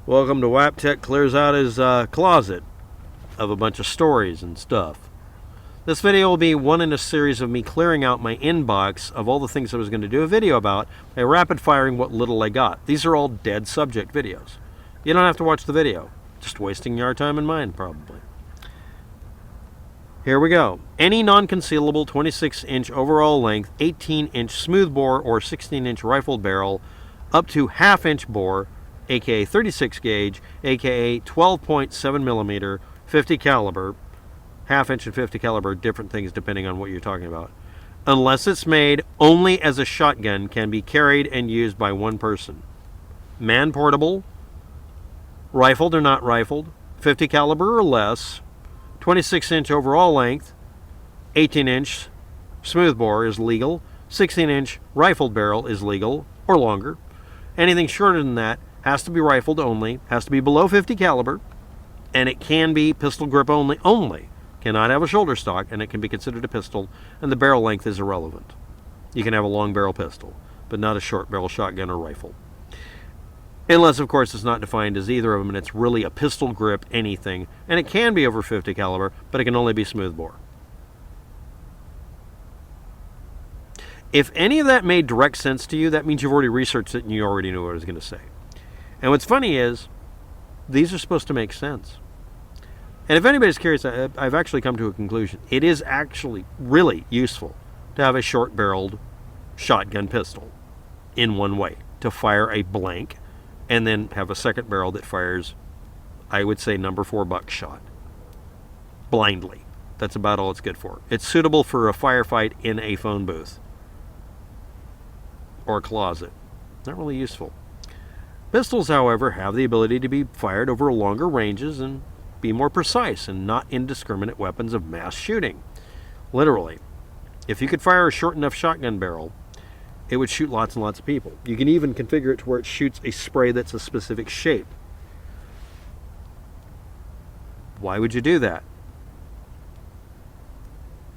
Welcome to WapTech clears out his closet of a bunch of stories and stuff. This video will be one in a series of me clearing out my inbox of all the things I was going to do a video about by rapid firing what little I got. These are all dead subject videos. You don't have to watch the video. Just wasting your time and mine, probably. Here we go. Any non-concealable 26-inch overall length, 18-inch smoothbore or 16-inch rifled barrel, up to half-inch bore, aka 36 gauge, aka 12.7 millimeter, 50 caliber, half-inch and 50 caliber, different things depending on what you're talking about. Unless it's made only as a shotgun, can be carried and used by one person. Man-portable, rifled or not rifled, 50 caliber or less, 26-inch overall length, 18-inch smoothbore is legal, 16-inch rifled barrel is legal, or longer. Anything shorter than that has to be rifled only, has to be below 50 caliber, and it can be pistol grip only. Cannot have a shoulder stock, and it can be considered a pistol, and the barrel length is irrelevant. You can have a long barrel pistol, but not a short barrel shotgun or rifle. Unless, of course, it's not defined as either of them, and it's really a pistol grip anything, and it can be over 50 caliber, but it can only be smoothbore. If any of that made direct sense to you, that means you've already researched it and you already knew what I was going to say. And what's funny is, these are supposed to make sense. And if anybody's curious, I've actually come to a conclusion. It is actually really useful to have a short-barreled shotgun pistol in one way, to fire a blank, and then have a second barrel that fires, I would say, number 4 buckshot. Blindly. That's about all it's good for. It's suitable for a firefight in a phone booth. Or a closet. Not really useful. Pistols, however, have the ability to be fired over longer ranges and be more precise and not indiscriminate weapons of mass shooting. Literally. If you could fire a short enough shotgun barrel, it would shoot lots and lots of people. You can even configure it to where it shoots a spray that's a specific shape. Why would you do that?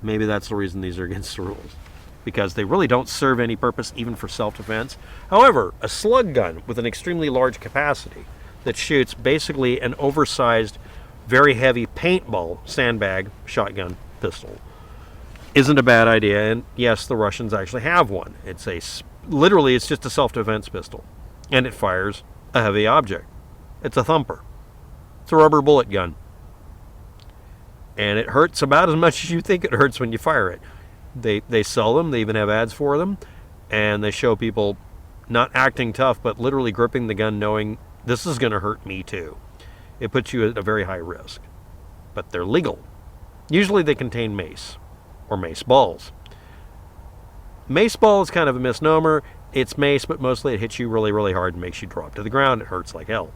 Maybe that's the reason these are against the rules. Because they really don't serve any purpose even for self-defense. However, a slug gun with an extremely large capacity that shoots basically an oversized, very heavy paintball sandbag shotgun pistol isn't a bad idea, and yes, the Russians actually have one. Literally, it's just a self-defense pistol, and it fires a heavy object. It's a thumper. It's a rubber bullet gun. And it hurts about as much as you think it hurts when you fire it. They sell them, they even have ads for them, and they show people not acting tough, but literally gripping the gun knowing this is going to hurt me too. It puts you at a very high risk. But they're legal. Usually they contain mace. Or mace balls. Mace ball is kind of a misnomer. It's mace, but mostly it hits you really, really hard and makes you drop to the ground. It hurts like hell.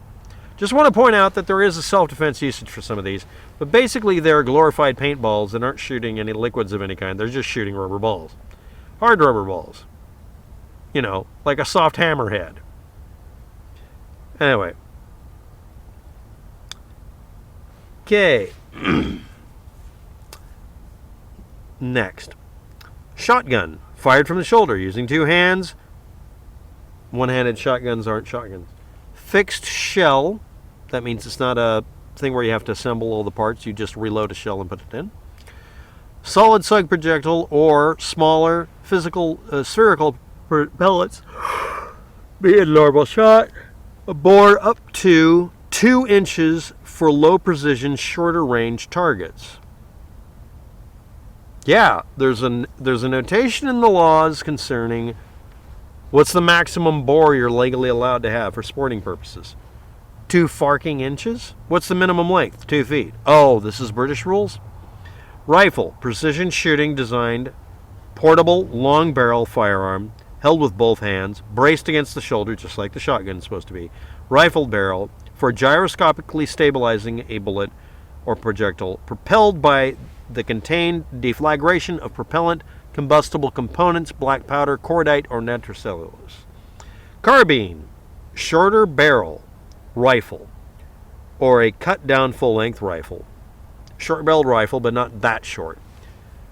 Just want to point out that there is a self-defense usage for some of these, but basically they're glorified paintballs that aren't shooting any liquids of any kind. They're just shooting rubber balls. Hard rubber balls. You know, like a soft hammerhead. Anyway. Okay. Next, shotgun, fired from the shoulder using 2 hands. One-handed shotguns aren't shotguns. Fixed shell, that means it's not a thing where you have to assemble all the parts, you just reload a shell and put it in. Solid slug projectile or smaller spherical pellets, be a normal shot. A bore up to 2 inches for low precision, shorter range targets. Yeah, there's a notation in the laws concerning what's the maximum bore you're legally allowed to have for sporting purposes. 2 farking inches? What's the minimum length? 2 feet. Oh, this is British rules? Rifle, precision shooting designed, portable, long barrel firearm, held with both hands, braced against the shoulder, just like the shotgun is supposed to be. Rifled barrel, for gyroscopically stabilizing a bullet or projectile, propelled by the contained deflagration of propellant, combustible components, black powder, cordite, or nitrocellulose. Carbine, shorter barrel rifle, or a cut-down full-length rifle. Short-barreled rifle, but not that short.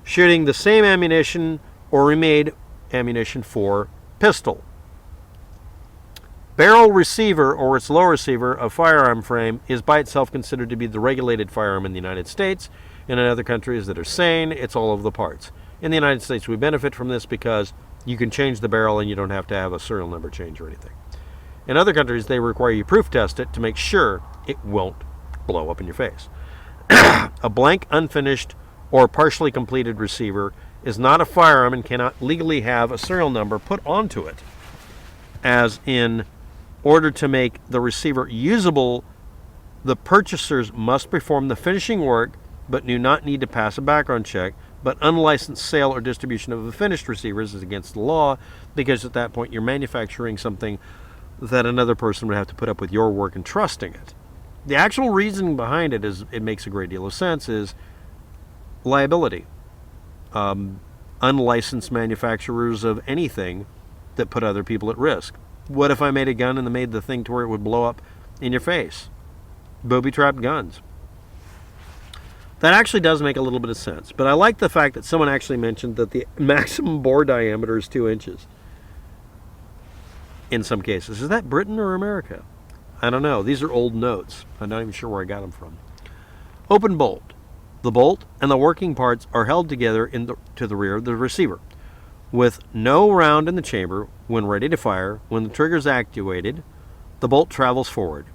Shooting the same ammunition or remade ammunition for pistol. Barrel receiver or its low receiver of firearm frame is by itself considered to be the regulated firearm in the United States. And in other countries that are sane, it's all of the parts. In the United States, we benefit from this because you can change the barrel and you don't have to have a serial number change or anything. In other countries, they require you proof test it to make sure it won't blow up in your face. A blank, unfinished, or partially completed receiver is not a firearm and cannot legally have a serial number put onto it. As in order to make the receiver usable, the purchasers must perform the finishing work but do not need to pass a background check. But unlicensed sale or distribution of the finished receivers is against the law, because at that point you're manufacturing something that another person would have to put up with your work and trusting it. The actual reasoning behind it is, it makes a great deal of sense, is liability. Unlicensed manufacturers of anything that put other people at risk. What if I made a gun and made the thing to where it would blow up in your face? Booby-trapped guns. That actually does make a little bit of sense. But I like the fact that someone actually mentioned that the maximum bore diameter is 2 inches. In some cases. Is that Britain or America? I don't know. These are old notes. I'm not even sure where I got them from. Open bolt. The bolt and the working parts are held together to the rear of the receiver. With no round in the chamber, when ready to fire, when the trigger is actuated, the bolt travels forward,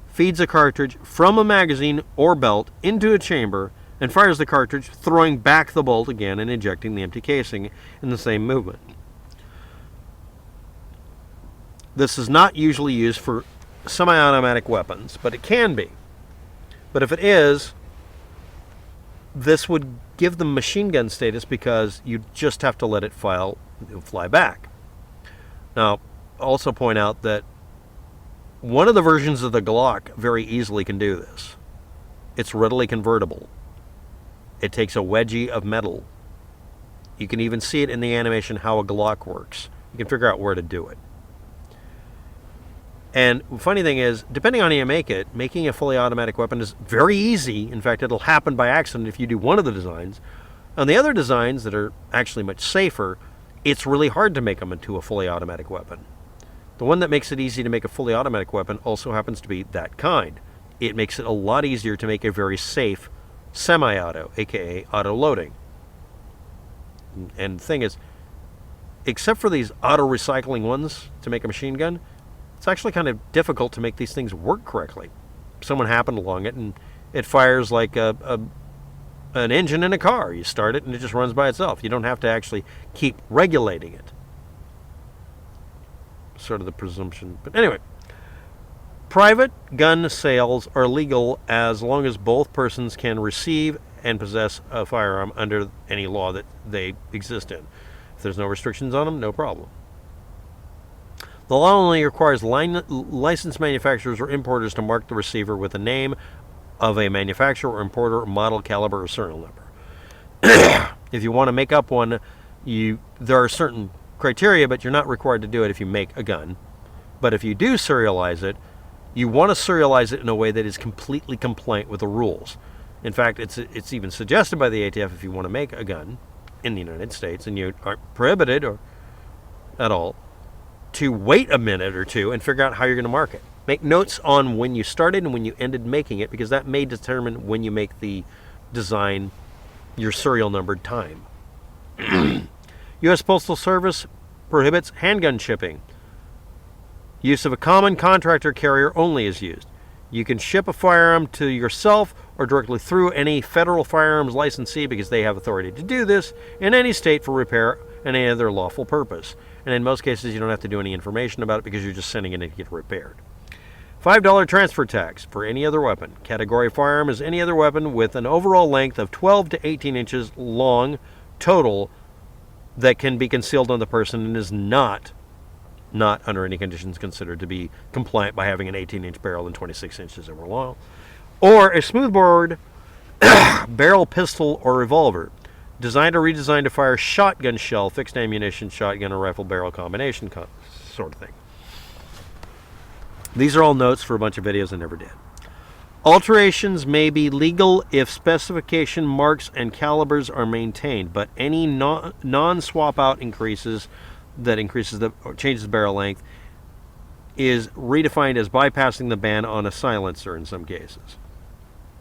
feeds a cartridge from a magazine or belt into a chamber, and fires the cartridge, throwing back the bolt again and ejecting the empty casing in the same movement. This is not usually used for semi-automatic weapons, but it can be. But if it is, this would give them machine gun status because you just have to let it fly back. Now, also point out that one of the versions of the Glock very easily can do this. It's readily convertible. It takes a wedgie of metal. You can even see it in the animation how a Glock works. You can figure out where to do it. And the funny thing is, depending on how you make it, making a fully automatic weapon is very easy. In fact, it'll happen by accident if you do one of the designs. On the other designs that are actually much safer, it's really hard to make them into a fully automatic weapon. The one that makes it easy to make a fully automatic weapon also happens to be that kind. It makes it a lot easier to make a very safe semi-auto, aka auto-loading. And the thing is, except for these auto-recycling ones to make a machine gun, it's actually kind of difficult to make these things work correctly. Someone happened along it and it fires like an engine in a car. You start it and it just runs by itself. You don't have to actually keep regulating it. Sort of the presumption. But anyway, private gun sales are legal as long as both persons can receive and possess a firearm under any law that they exist in. If there's no restrictions on them, no problem. The law only requires licensed manufacturers or importers to mark the receiver with the name of a manufacturer or importer, model, caliber, or serial number. If you want to make up one, there are certain criteria, but you're not required to do it if you make a gun. But if you do serialize it, you want to serialize it in a way that is completely compliant with the rules. In fact, it's even suggested by the ATF if you want to make a gun in the United States, and you aren't prohibited or at all, to wait a minute or two and figure out how you're going to mark it. Make notes on when you started and when you ended making it, because that may determine when you make the design your serial numbered time. U.S. Postal Service prohibits handgun shipping. Use of a common contractor carrier only is used. You can ship a firearm to yourself or directly through any federal firearms licensee, because they have authority to do this, in any state for repair and any other lawful purpose. And in most cases, you don't have to do any information about it because you're just sending it to get repaired. $5 transfer tax for any other weapon. Category firearm is any other weapon with an overall length of 12 to 18 inches long total that can be concealed on the person and is not under any conditions considered to be compliant by having an 18-inch barrel and 26 inches over long, or a smoothbore barrel, pistol, or revolver, designed or redesigned to fire shotgun shell, fixed ammunition, shotgun or rifle barrel combination sort of thing. These are all notes for a bunch of videos I never did. Alterations may be legal if specification marks and calibers are maintained, but any non-swap out changes the barrel length is redefined as bypassing the ban on a silencer in some cases.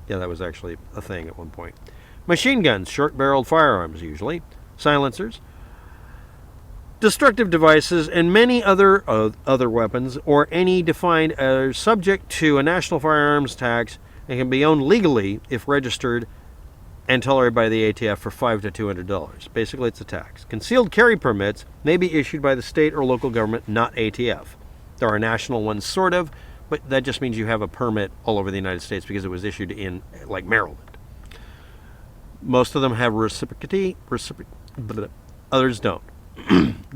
Yeah, that was actually a thing at one point. Machine guns, short-barreled firearms usually, silencers, destructive devices, and many other weapons, or any defined as subject to a national firearms tax and can be owned legally if registered and tolerated by the ATF for $5 to $200. Basically, it's a tax. Concealed carry permits may be issued by the state or local government, not ATF. There are national ones, sort of, but that just means you have a permit all over the United States because it was issued in, like, Maryland. Most of them have reciprocity, others don't.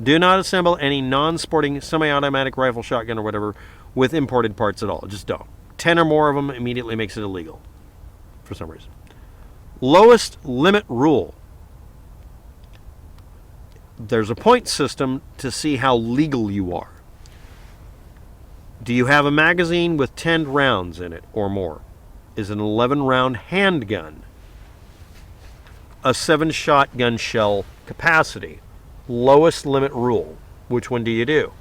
Do not assemble any non-sporting semi-automatic rifle, shotgun, or whatever with imported parts at all. Just don't. 10 or more of them immediately makes it illegal for some reason. Lowest limit rule. There's a point system to see how legal you are. Do you have a magazine with 10 rounds in it or more? Is an 11-round handgun a 7-shotgun shell capacity? Lowest limit rule. Which one do you do?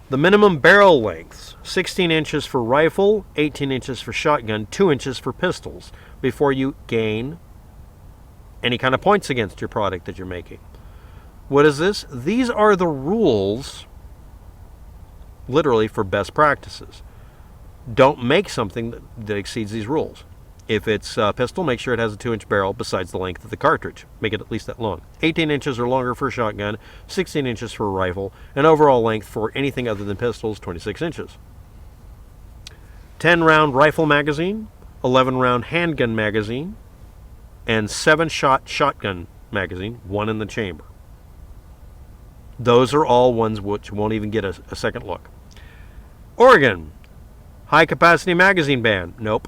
The minimum barrel lengths, 16 inches for rifle, 18 inches for shotgun, 2 inches for pistols, before you gain any kind of points against your product that you're making. What is this? These are the rules, literally, for best practices. Don't make something that exceeds these rules. If it's a pistol, make sure it has a 2-inch barrel besides the length of the cartridge. Make it at least that long. 18 inches or longer for a shotgun, 16 inches for a rifle, and overall length for anything other than pistols, 26 inches. 10-round rifle magazine, 11-round handgun magazine, and 7-shot shotgun magazine, 1 in the chamber. Those are all ones which won't even get a second look. Oregon, high-capacity magazine ban. Nope.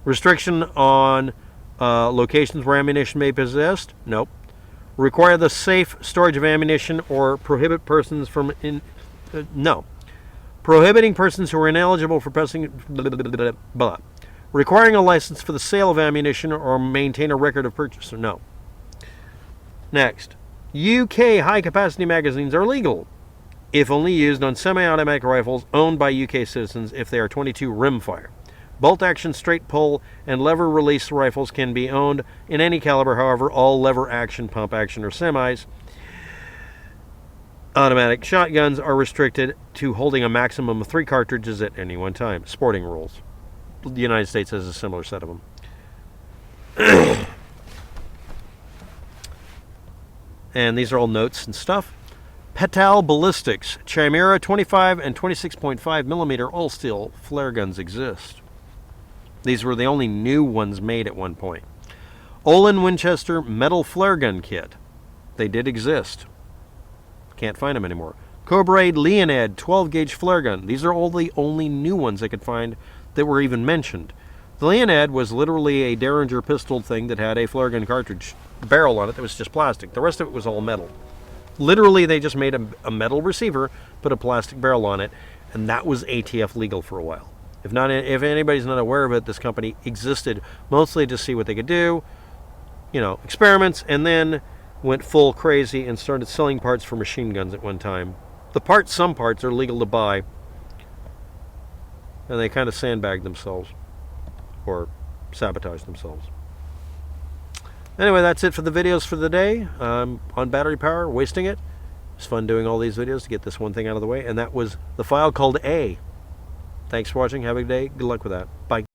Restriction on locations where ammunition may be possessed? Nope. Require the safe storage of ammunition or prohibit persons from... no. Prohibiting persons who are ineligible for possessing... blah, blah, blah, blah. Requiring a license for the sale of ammunition or maintain a record of purchase? No. Next. UK high-capacity magazines are legal if only used on semi-automatic rifles owned by UK citizens if they are .22 rimfire. Bolt-action, straight pull, and lever-release rifles can be owned in any caliber. However, all lever-action, pump-action, or semis automatic shotguns are restricted to holding a maximum of 3 cartridges at any one time. Sporting rules. The United States has a similar set of them. And these are all notes and stuff. Petal Ballistics. Chimera 25 and 26.5 millimeter all-steel flare guns exist. These were the only new ones made at one point. Olin Winchester metal flare gun kit. They did exist. Can't find them anymore. Cobraid Leonid 12-gauge flare gun. These are all the only new ones I could find that were even mentioned. The Leonid was literally a Derringer pistol thing that had a flare gun cartridge barrel on it that was just plastic. The rest of it was all metal. Literally, they just made a metal receiver, put a plastic barrel on it, and that was ATF legal for a while. If anybody's not aware of it, this company existed mostly to see what they could do, experiments, and then went full crazy and started selling parts for machine guns at one time. Some parts are legal to buy, and they kind of sandbagged themselves or sabotaged themselves. Anyway, that's it for the videos for the day. On battery power, wasting it. It's fun doing all these videos to get this one thing out of the way, and that was the file called A. Thanks for watching. Have a good day. Good luck with that. Bye.